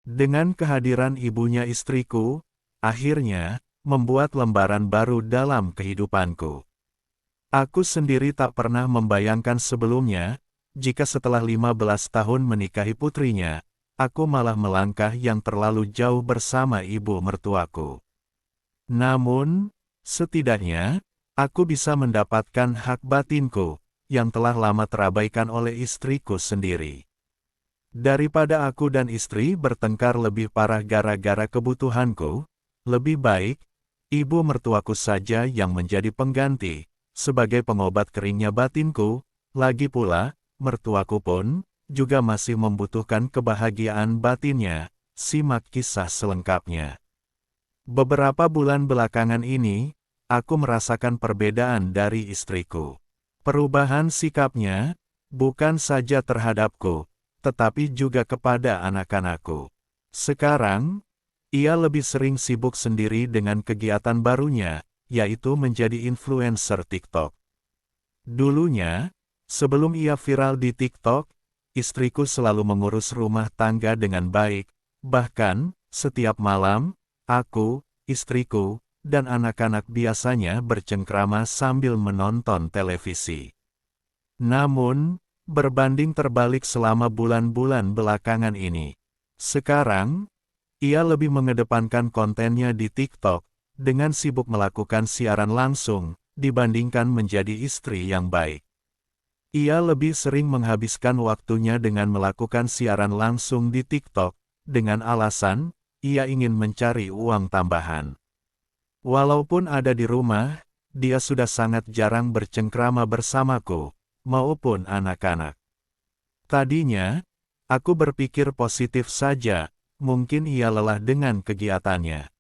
Dengan kehadiran ibunya istriku, akhirnya, membuat lembaran baru dalam kehidupanku. Aku sendiri tak pernah membayangkan sebelumnya, jika setelah 15 tahun menikahi putrinya, aku malah melangkah yang terlalu jauh bersama ibu mertuaku. Namun, setidaknya, aku bisa mendapatkan hak batinku, yang telah lama terabaikan oleh istriku sendiri. Daripada aku dan istri bertengkar lebih parah gara-gara kebutuhanku, lebih baik, ibu mertuaku saja yang menjadi pengganti, sebagai pengobat keringnya batinku. Lagi pula, mertuaku pun, juga masih membutuhkan kebahagiaan batinnya. Simak kisah selengkapnya. Beberapa bulan belakangan ini, aku merasakan perbedaan dari istriku. Perubahan sikapnya, bukan saja terhadapku, tetapi juga kepada anak-anakku. Sekarang, ia lebih sering sibuk sendiri dengan kegiatan barunya, yaitu menjadi influencer TikTok. Dulunya, sebelum ia viral di TikTok, istriku selalu mengurus rumah tangga dengan baik. Bahkan, setiap malam, aku, istriku, dan anak-anak biasanya bercengkrama sambil menonton televisi. Namun, berbanding terbalik selama bulan-bulan belakangan ini. Sekarang, ia lebih mengedepankan kontennya di TikTok, dengan sibuk melakukan siaran langsung, dibandingkan menjadi istri yang baik. Ia lebih sering menghabiskan waktunya dengan melakukan siaran langsung di TikTok, dengan alasan, ia ingin mencari uang tambahan. Walaupun ada di rumah, dia sudah sangat jarang bercengkrama bersamaku, maupun anak-anak. Tadinya, aku berpikir positif saja, mungkin ia lelah dengan kegiatannya.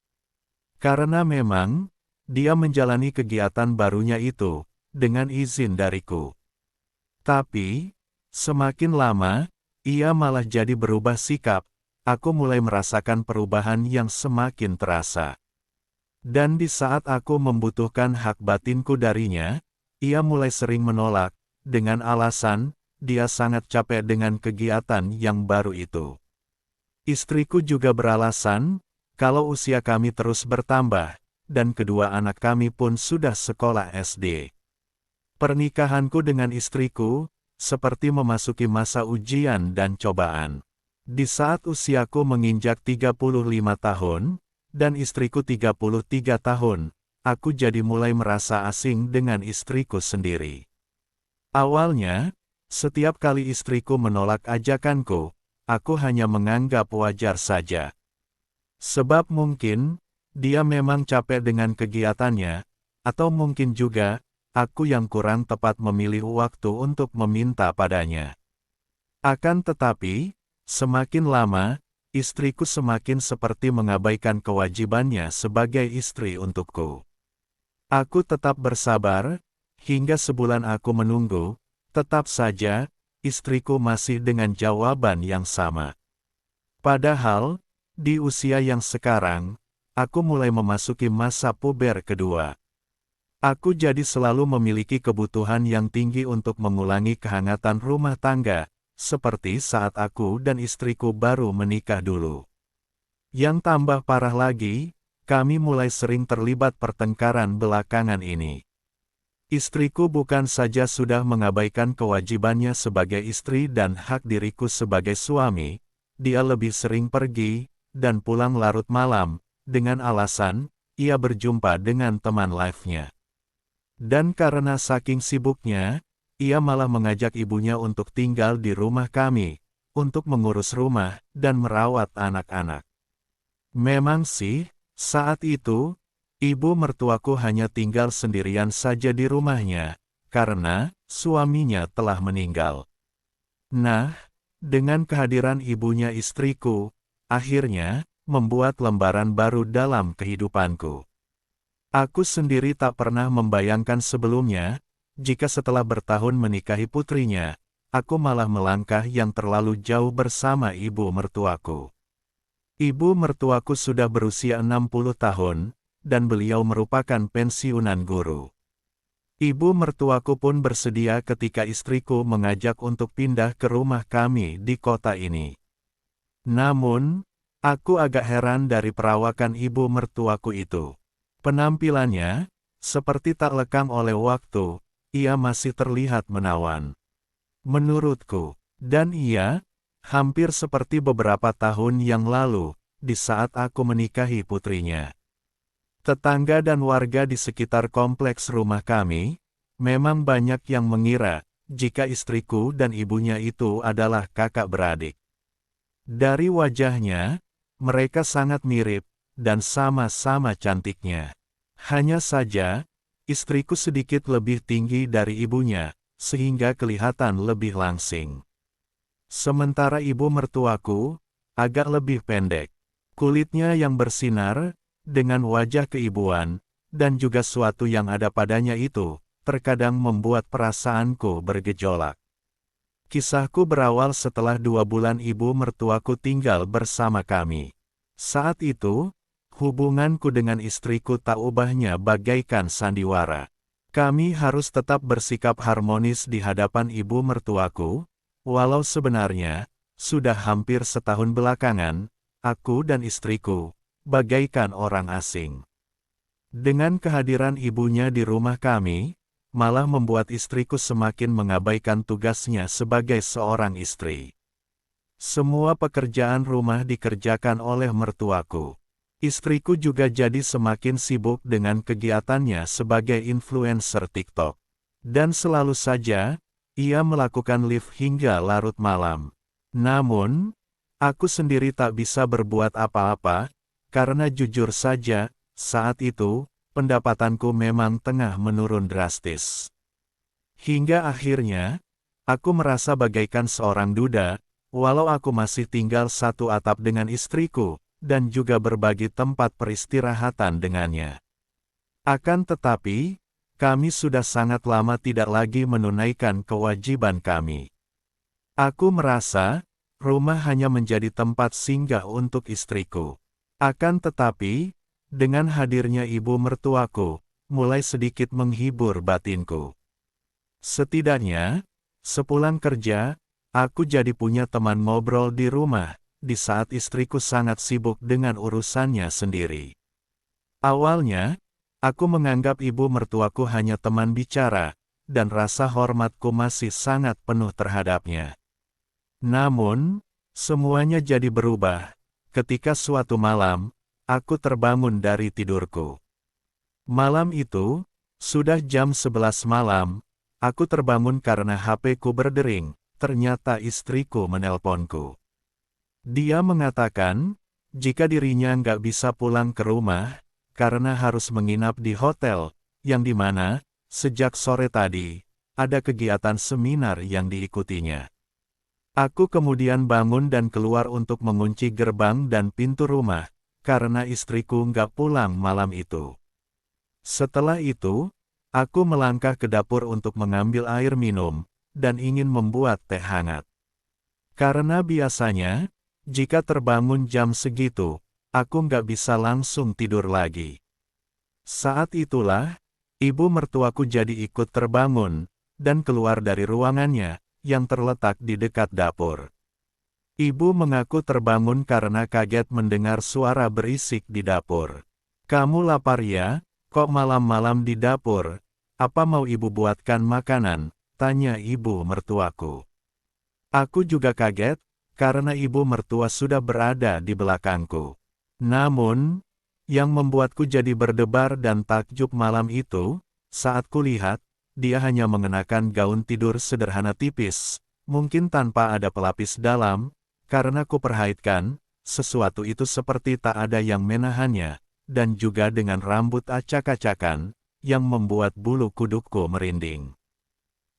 Karena memang, dia menjalani kegiatan barunya itu, dengan izin dariku. Tapi, semakin lama, ia malah jadi berubah sikap. Aku mulai merasakan perubahan yang semakin terasa. Dan di saat aku membutuhkan hak batinku darinya, ia mulai sering menolak, dengan alasan, dia sangat capek dengan kegiatan yang baru itu. Istriku juga beralasan, kalau usia kami terus bertambah, dan kedua anak kami pun sudah sekolah SD. Pernikahanku dengan istriku, seperti memasuki masa ujian dan cobaan. Di saat usiaku menginjak 35 tahun, dan istriku 33 tahun, aku jadi mulai merasa asing dengan istriku sendiri. Awalnya, setiap kali istriku menolak ajakanku, aku hanya menganggap wajar saja. Sebab mungkin, dia memang capek dengan kegiatannya, atau mungkin juga, aku yang kurang tepat memilih waktu untuk meminta padanya. Akan tetapi, semakin lama, istriku semakin seperti mengabaikan kewajibannya sebagai istri untukku. Aku tetap bersabar, hingga sebulan aku menunggu, tetap saja, istriku masih dengan jawaban yang sama. Padahal, di usia yang sekarang, aku mulai memasuki masa puber kedua. Aku jadi selalu memiliki kebutuhan yang tinggi untuk mengulangi kehangatan rumah tangga, seperti saat aku dan istriku baru menikah dulu. Yang tambah parah lagi, kami mulai sering terlibat pertengkaran belakangan ini. Istriku bukan saja sudah mengabaikan kewajibannya sebagai istri dan hak diriku sebagai suami, dia lebih sering pergi, dan pulang larut malam, dengan alasan, ia berjumpa dengan teman live-nya. Dan karena saking sibuknya, ia malah mengajak ibunya untuk tinggal di rumah kami, untuk mengurus rumah, dan merawat anak-anak. Memang sih, saat itu, ibu mertuaku hanya tinggal sendirian saja di rumahnya, karena suaminya telah meninggal. Nah, dengan kehadiran ibunya istriku, akhirnya, membuat lembaran baru dalam kehidupanku. Aku sendiri tak pernah membayangkan sebelumnya, jika setelah bertahun menikahi putrinya, aku malah melangkah yang terlalu jauh bersama ibu mertuaku. Ibu mertuaku sudah berusia 60 tahun, dan beliau merupakan pensiunan guru. Ibu mertuaku pun bersedia ketika istriku mengajak untuk pindah ke rumah kami di kota ini. Namun, Aku agak heran dari perawakan ibu mertuaku itu. Penampilannya, seperti tak lekang oleh waktu, ia masih terlihat menawan. Menurutku, dan ia, hampir seperti beberapa tahun yang lalu, di saat aku menikahi putrinya. Tetangga dan warga di sekitar kompleks rumah kami, memang banyak yang mengira, jika istriku dan ibunya itu adalah kakak beradik. Dari wajahnya, mereka sangat mirip, dan sama-sama cantiknya. Hanya saja, istriku sedikit lebih tinggi dari ibunya, sehingga kelihatan lebih langsing. Sementara ibu mertuaku, agak lebih pendek. Kulitnya yang bersinar, dengan wajah keibuan, dan juga suatu yang ada padanya itu, terkadang membuat perasaanku bergejolak. Kisahku berawal setelah 2 bulan ibu mertuaku tinggal bersama kami. Saat itu, hubunganku dengan istriku tak ubahnya bagaikan sandiwara. Kami harus tetap bersikap harmonis di hadapan ibu mertuaku, walau sebenarnya, sudah hampir setahun belakangan, aku dan istriku, bagaikan orang asing. Dengan kehadiran ibunya di rumah kami, malah membuat istriku semakin mengabaikan tugasnya sebagai seorang istri. Semua pekerjaan rumah dikerjakan oleh mertuaku. Istriku juga jadi semakin sibuk dengan kegiatannya sebagai influencer TikTok. Dan selalu saja, ia melakukan live hingga larut malam. Namun, aku sendiri tak bisa berbuat apa-apa, karena jujur saja, saat itu, pendapatanku memang tengah menurun drastis. Hingga akhirnya, aku merasa bagaikan seorang duda, walau aku masih tinggal satu atap dengan istriku, dan juga berbagi tempat peristirahatan dengannya. Akan tetapi, kami sudah sangat lama tidak lagi menunaikan kewajiban kami. Aku merasa, rumah hanya menjadi tempat singgah untuk istriku. Akan tetapi, dengan hadirnya ibu mertuaku, mulai sedikit menghibur batinku. Setidaknya, sepulang kerja, aku jadi punya teman ngobrol di rumah, di saat istriku sangat sibuk dengan urusannya sendiri. Awalnya, aku menganggap ibu mertuaku hanya teman bicara, dan rasa hormatku masih sangat penuh terhadapnya. Namun, semuanya jadi berubah, ketika suatu malam, aku terbangun dari tidurku. Malam itu, sudah jam 11 malam, aku terbangun karena HP-ku berdering, ternyata istriku menelponku. Dia mengatakan, jika dirinya nggak bisa pulang ke rumah, karena harus menginap di hotel, yang dimana, sejak sore tadi, ada kegiatan seminar yang diikutinya. Aku kemudian bangun dan keluar untuk mengunci gerbang dan pintu rumah, karena istriku nggak pulang malam itu. Setelah itu, aku melangkah ke dapur untuk mengambil air minum, dan ingin membuat teh hangat. Karena biasanya, jika terbangun jam segitu, aku nggak bisa langsung tidur lagi. Saat itulah, ibu mertuaku jadi ikut terbangun, dan keluar dari ruangannya, yang terletak di dekat dapur. Ibu mengaku terbangun karena kaget mendengar suara berisik di dapur. "Kamu lapar ya? Kok malam-malam di dapur? Apa mau ibu buatkan makanan?" tanya ibu mertuaku. Aku juga kaget, karena ibu mertua sudah berada di belakangku. Namun, yang membuatku jadi berdebar dan takjub malam itu, saat kulihat, dia hanya mengenakan gaun tidur sederhana tipis, mungkin tanpa ada pelapis dalam, karena kuperhatikan, sesuatu itu seperti tak ada yang menahannya, dan juga dengan rambut acak-acakan, yang membuat bulu kudukku merinding.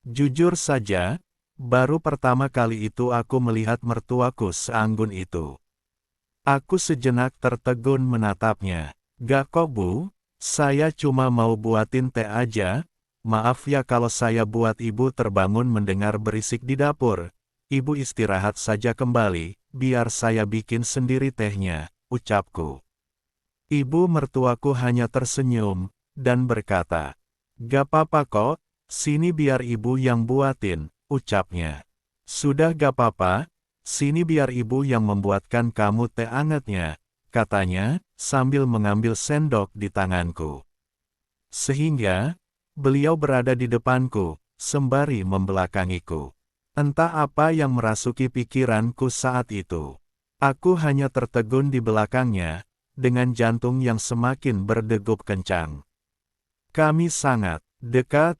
Jujur saja, baru pertama kali itu aku melihat mertuaku seanggun itu. Aku sejenak tertegun menatapnya. "Gak kok Bu, saya cuma mau buatin teh aja, maaf ya kalau saya buat ibu terbangun mendengar berisik di dapur. Ibu istirahat saja kembali, biar saya bikin sendiri tehnya," ucapku. Ibu mertuaku hanya tersenyum, dan berkata, "Gak apa-apa kok, sini biar ibu yang buatin," ucapnya. "Sudah gak apa-apa, Sini biar ibu yang membuatkan kamu teh angetnya, katanya, sambil mengambil sendok di tanganku. Sehingga, beliau berada di depanku, sembari membelakangiku. Entah apa yang merasuki pikiranku saat itu. Aku hanya tertegun di belakangnya, dengan jantung yang semakin berdegup kencang. Kami sangat dekat,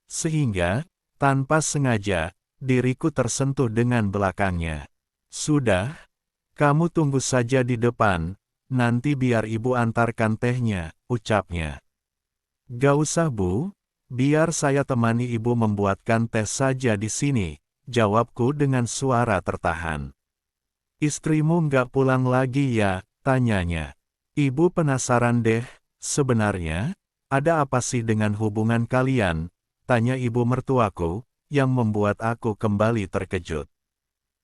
sehingga, tanpa sengaja, diriku tersentuh dengan belakangnya. Sudah, kamu tunggu saja di depan, nanti biar ibu antarkan tehnya, ucapnya. Gak usah bu, biar saya temani ibu membuatkan teh saja di sini, jawabku dengan suara tertahan. Istrimu nggak pulang lagi ya, tanyanya. Ibu penasaran deh, sebenarnya, ada apa sih dengan hubungan kalian? Tanya ibu mertuaku, yang membuat aku kembali terkejut.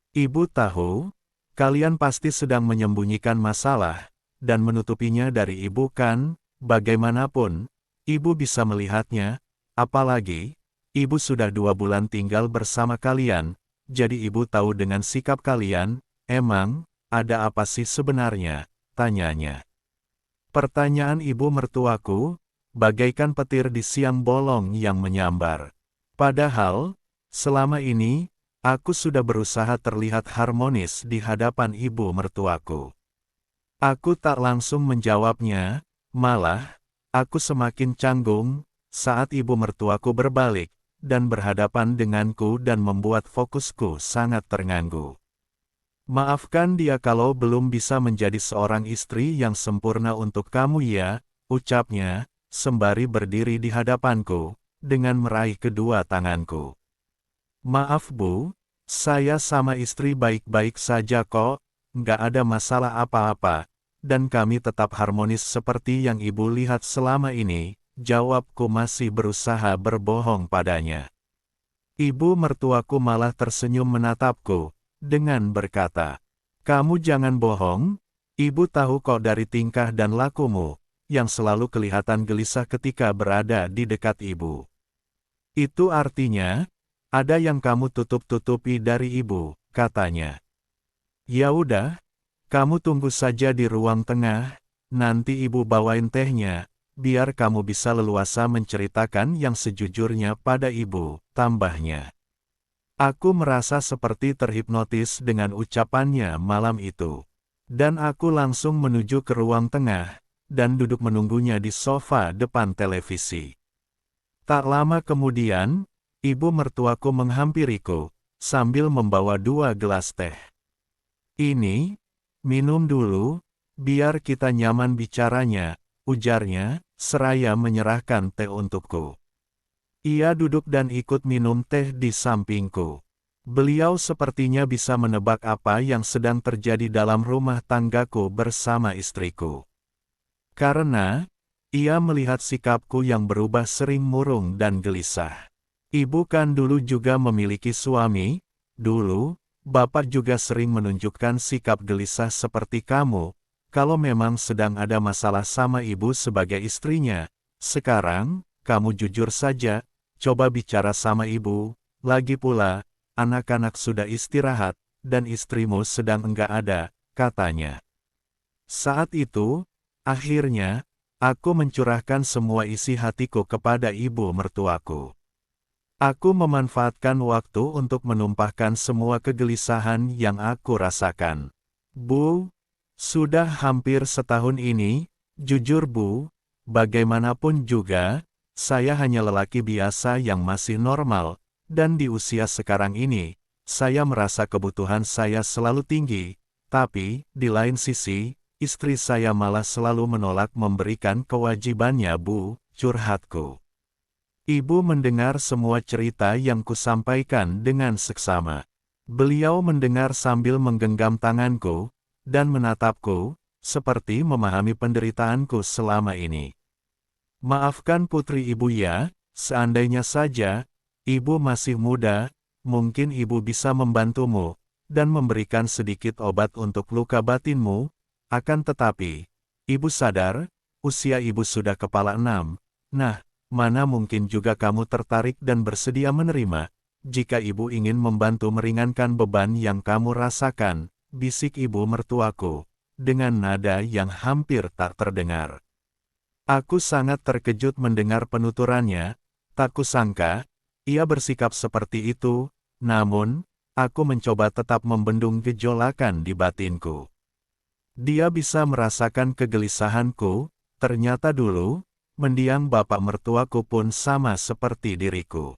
Ibu tahu, kalian pasti sedang menyembunyikan masalah, dan menutupinya dari ibu kan, bagaimanapun, ibu bisa melihatnya, apalagi, ibu sudah 2 bulan tinggal bersama kalian, jadi ibu tahu dengan sikap kalian. Emang, ada apa sih sebenarnya? Tanyanya. Pertanyaan ibu mertuaku, bagaikan petir di siang bolong yang menyambar. Padahal, selama ini, aku sudah berusaha terlihat harmonis di hadapan ibu mertuaku. Aku tak langsung menjawabnya, malah, aku semakin canggung, saat ibu mertuaku berbalik, dan berhadapan denganku dan membuat fokusku sangat terganggu. Maafkan dia kalau belum bisa menjadi seorang istri yang sempurna untuk kamu ya, ucapnya, sembari berdiri di hadapanku, dengan meraih kedua tanganku. Maaf bu, saya sama istri baik-baik saja kok, nggak ada masalah apa-apa, dan kami tetap harmonis seperti yang ibu lihat selama ini, jawabku masih berusaha berbohong padanya. Ibu mertuaku malah tersenyum menatapku, dengan berkata, "Kamu jangan bohong, ibu tahu kok dari tingkah dan lakumu, yang selalu kelihatan gelisah ketika berada di dekat ibu. Itu artinya, ada yang kamu tutup-tutupi dari ibu," katanya. "Ya udah, kamu tunggu saja di ruang tengah, nanti ibu bawain tehnya, biar kamu bisa leluasa menceritakan yang sejujurnya pada ibu," tambahnya. Aku merasa seperti terhipnotis dengan ucapannya malam itu. Dan aku langsung menuju ke ruang tengah, dan duduk menunggunya di sofa depan televisi. Tak lama kemudian, ibu mertuaku menghampiriku, sambil membawa 2 gelas teh. "Ini, minum dulu, biar kita nyaman bicaranya," ujarnya, seraya menyerahkan teh untukku. Ia duduk dan ikut minum teh di sampingku. Beliau sepertinya bisa menebak apa yang sedang terjadi dalam rumah tanggaku bersama istriku. Karena, ia melihat sikapku yang berubah sering murung dan gelisah. "Ibu kan dulu juga memiliki suami, dulu, bapak juga sering menunjukkan sikap gelisah seperti kamu, kalau memang sedang ada masalah sama ibu sebagai istrinya. Sekarang, kamu jujur saja, coba bicara sama ibu, lagi pula, anak-anak sudah istirahat, dan istrimu sedang enggak ada," katanya. Saat itu, akhirnya, aku mencurahkan semua isi hatiku kepada ibu mertuaku. Aku memanfaatkan waktu untuk menumpahkan semua kegelisahan yang aku rasakan. "Bu, sudah hampir setahun ini, jujur bu, bagaimanapun juga, saya hanya lelaki biasa yang masih normal, dan di usia sekarang ini, saya merasa kebutuhan saya selalu tinggi, tapi, di lain sisi, istri saya malah selalu menolak memberikan kewajibannya bu," curhatku. Ibu mendengar semua cerita yang kusampaikan dengan seksama. Beliau mendengar sambil menggenggam tanganku, dan menatapku, seperti memahami penderitaanku selama ini. "Maafkan putri ibu ya, seandainya saja, ibu masih muda, mungkin ibu bisa membantumu, dan memberikan sedikit obat untuk luka batinmu, akan tetapi, ibu sadar, usia ibu sudah kepala 6, nah, mana mungkin juga kamu tertarik dan bersedia menerima, jika ibu ingin membantu meringankan beban yang kamu rasakan, bisik ibu mertuaku, dengan nada yang hampir tak terdengar. Aku sangat terkejut mendengar penuturannya, tak kusangka, ia bersikap seperti itu, namun, aku mencoba tetap membendung gejolakan di batinku. Dia bisa merasakan kegelisahanku, ternyata dulu, mendiang bapak mertuaku pun sama seperti diriku.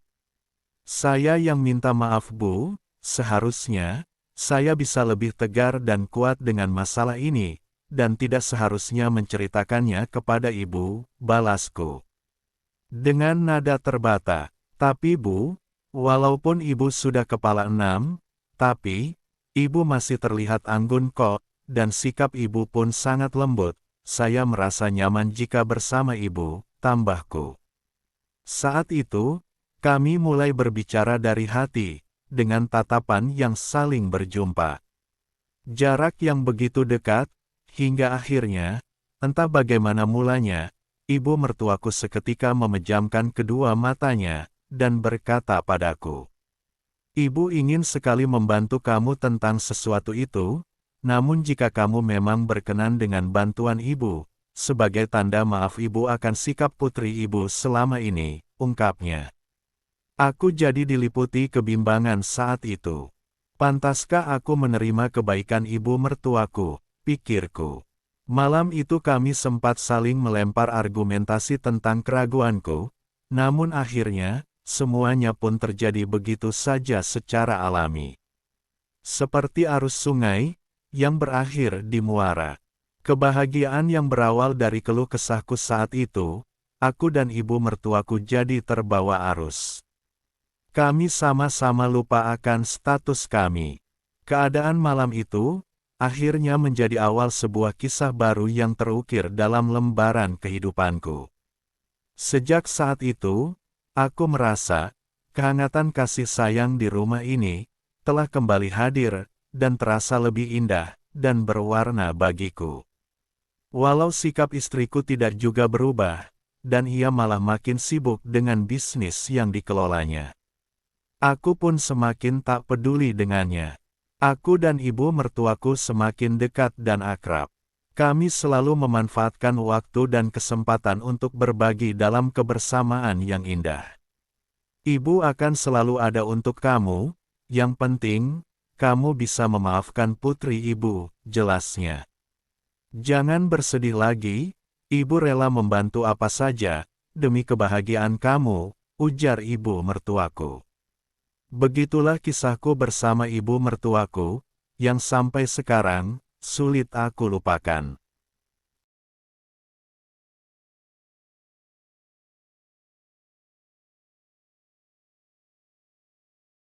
Saya yang minta maaf Bu, seharusnya, saya bisa lebih tegar dan kuat dengan masalah ini, dan tidak seharusnya menceritakannya kepada ibu, balasku. Dengan nada terbata, tapi Bu, walaupun ibu sudah kepala 6, tapi, ibu masih terlihat anggun kok, dan sikap ibu pun sangat lembut, saya merasa nyaman jika bersama ibu, tambahku. Saat itu, kami mulai berbicara dari hati, dengan tatapan yang saling berjumpa. Jarak yang begitu dekat, hingga akhirnya, entah bagaimana mulanya, ibu mertuaku seketika memejamkan kedua matanya, dan berkata padaku, "Ibu ingin sekali membantu kamu tentang sesuatu itu, namun jika kamu memang berkenan dengan bantuan ibu, sebagai tanda maaf ibu akan sikap putri ibu selama ini," ungkapnya. Aku jadi diliputi kebimbangan saat itu. Pantaskah aku menerima kebaikan ibu mertuaku, pikirku. Malam itu kami sempat saling melempar argumentasi tentang keraguanku, namun akhirnya, semuanya pun terjadi begitu saja secara alami. Seperti arus sungai, yang berakhir di muara. Kebahagiaan yang berawal dari keluh kesahku saat itu, aku dan ibu mertuaku jadi terbawa arus. Kami sama-sama lupa akan status kami. Keadaan malam itu, akhirnya menjadi awal sebuah kisah baru yang terukir dalam lembaran kehidupanku. Sejak saat itu, aku merasa, kehangatan kasih sayang di rumah ini, telah kembali hadir, dan terasa lebih indah, dan berwarna bagiku. Walau sikap istriku tidak juga berubah, dan ia malah makin sibuk dengan bisnis yang dikelolanya. Aku pun semakin tak peduli dengannya. Aku dan ibu mertuaku semakin dekat dan akrab. Kami selalu memanfaatkan waktu dan kesempatan untuk berbagi dalam kebersamaan yang indah. Ibu akan selalu ada untuk kamu, yang penting, kamu bisa memaafkan putri ibu, jelasnya. Jangan bersedih lagi, ibu rela membantu apa saja, demi kebahagiaan kamu, ujar ibu mertuaku. Begitulah kisahku bersama ibu mertuaku, yang sampai sekarang, sulit aku lupakan.